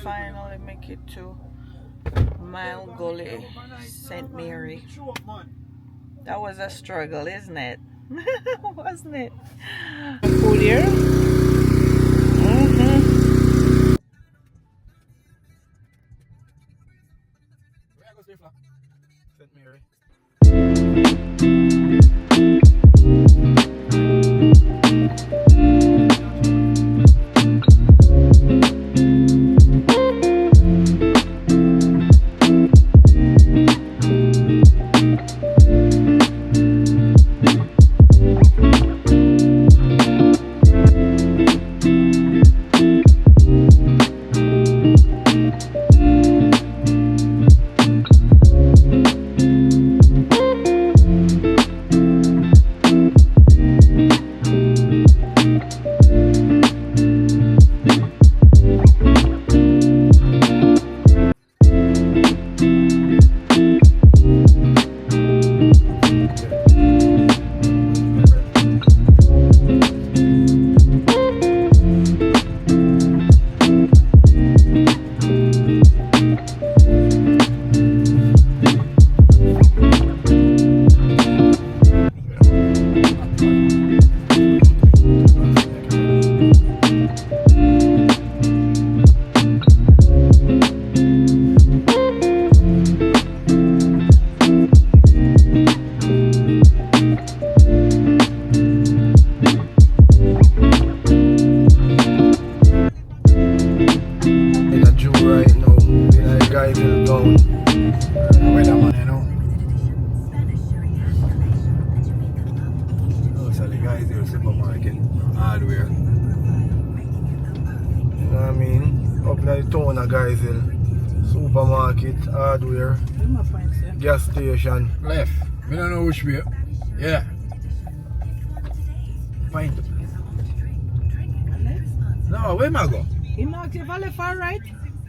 finally make it to Mile Gully, St. Mary. That was a struggle, isn't it? Wasn't it? Cool here. St. Mary. Supermarket, hardware. You know what I mean? Up in the town of Guysville. Supermarket, hardware, gas station. Left. We don't know which way. Yeah. Pint. No, where am I go? You marked your valley far right?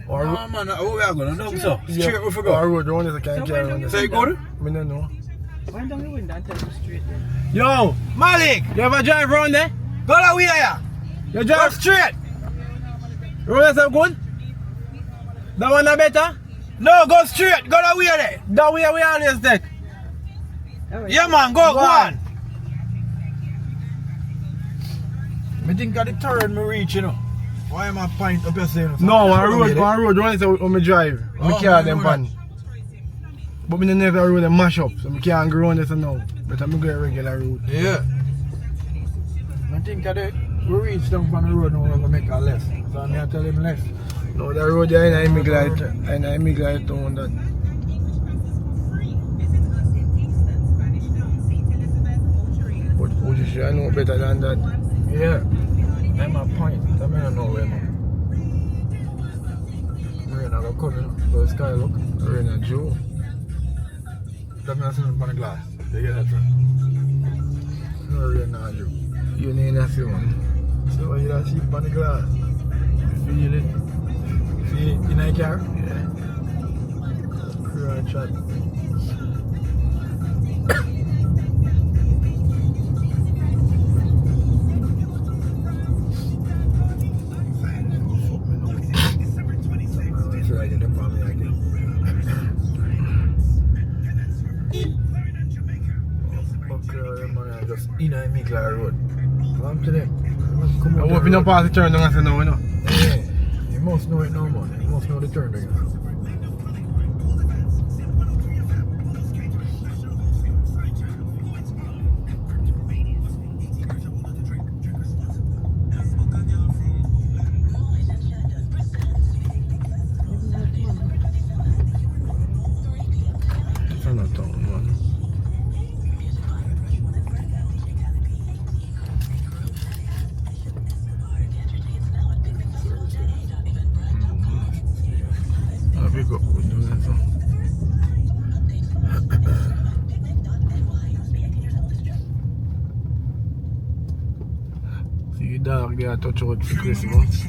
Or No, man, where we are going? No, so. yeah, Straight we forgot. or road, the one that can't carry on. So you good? I don't know. Why don't you win that tell you straight then? Yo, Malik! you ever drive around there? Go that way, yeah. You Go drive straight. road that's good? That one a better? No, go straight. Go that way there. That way we always take. Yeah, man, go on. I think at the turn me reach, you know. Why am I pint up your saying? No, on road, the one is how me drive. Me Oh, carry man, them know pan. But me never road them mash up, so me can't go around this now. But I'm go a regular route. Yeah. I think that we reach down from the road now, we're going to make a left. So I'm going to tell him left. No, the road there in Immigrant town that. But you should know better than that. Yeah. I'm a point. I don't know where, man. We're going to go come, you know. So sky look. We're in a Joe. Let me see on the glass. You get that, right? No, we're in a Joe. You need a few one. So you don't see on the glass. Feel it? See it in a car? Yeah. Right, chat. Just in a Migla road. Come to them. Come I hope you don't pass the turn down and say no, you know. Yeah. You must know it now, man. You must know the turn there. It's not town, man. I'll pick up with doing that. See your dog there touch out for Christmas.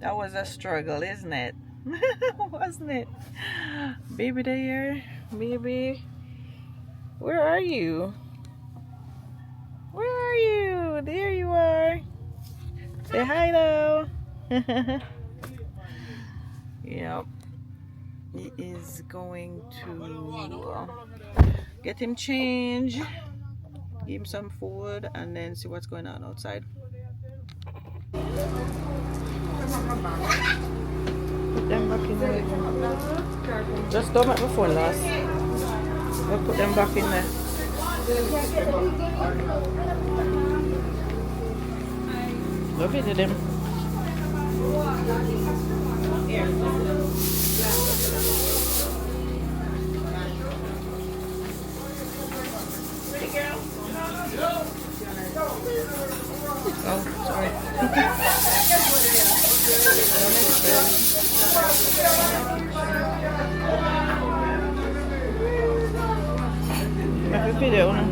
That was a struggle, isn't it? Wasn't it? Baby there, baby. Where are you? Where are you? There you are. Say hi though. Yep. He is going to get him change, give him some food, and then see what's going on outside. Put them back in there. Just don't make my phone last. I'll put them back in there. Look at them. Oh, sorry. Make a video, no?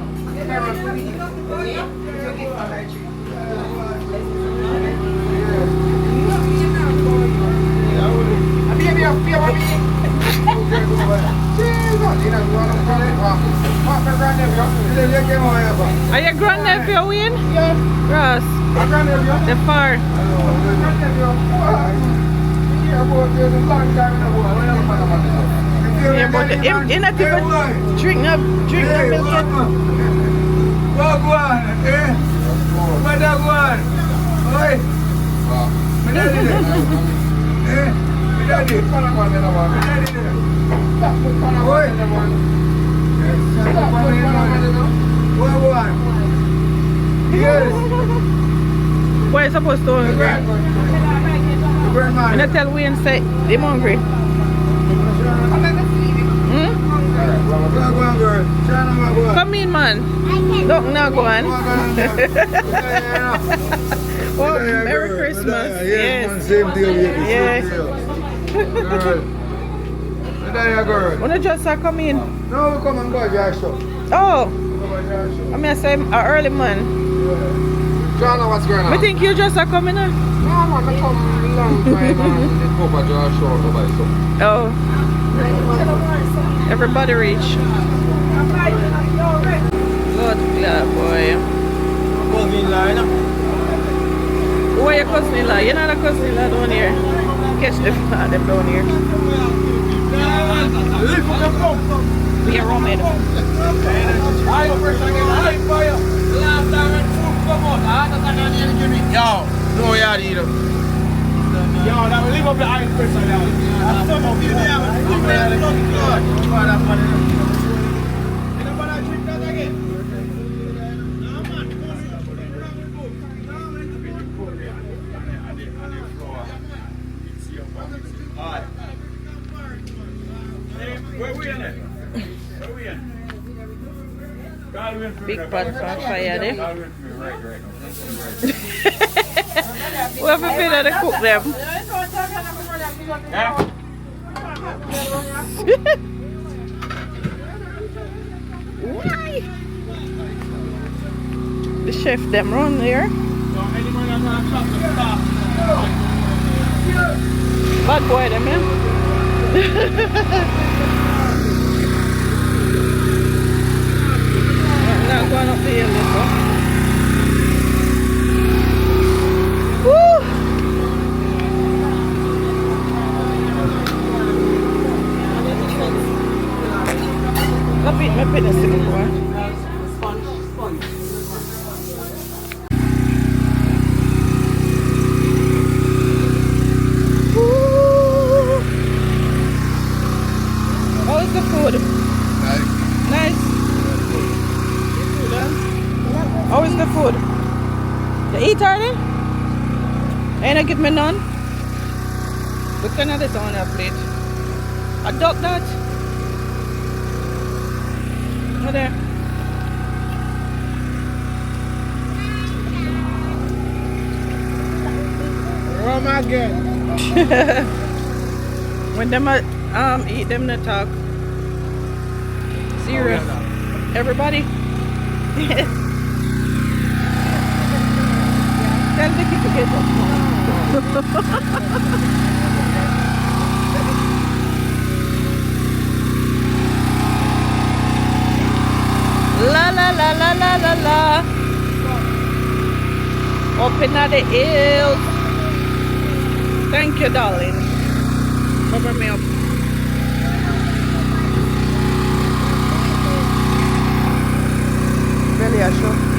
Are your grandnephew Wayne? Yeah. Ross. The far. Yeah, but him not even drink no milk yet. Go on, eh? Where that go on? Oi. Me daddy there. Eh? Me daddy. Oi. Where go on? Yes. Where you supposed to hungry? And I tell Wayne say they're hungry. Come in, man. Don't now go on. Oh, Merry Christmas. Yes. Same deal here. Yes. Girl. When you just come in. No, we come and go, Joshua. Oh. I mean, I say an early man. John, what's going on? I think you just coming in. No, man, I come long time and go for Joshua to buy something. Oh. Everybody reach. Good club, boy. Cousin-in-law, you know? Who are your cousin-in-law? You're not a cousin-in-law down here. Catch them down here. We are roaming. Yo, no, yeah, you know. Yo, now we leave up the ice pressure now. Big pot on fire there. We have to feel to cook them. Why? The chef them run there. Bad boy them, yeah? Not going up the hill, let's go. Woo! Lapit, may pinas sila ko, ah. Woo! How is the food? Nice. How is the food? You eat already? Ain't I give me none? Look at this on your plate. I duck that. Over there. Rum again. When them eat, them not talk. Serious. Everybody. Tell Vicky to get up. La la la la la la la. Open at the hills. Thank you, darling. Cover me up. Really, I show.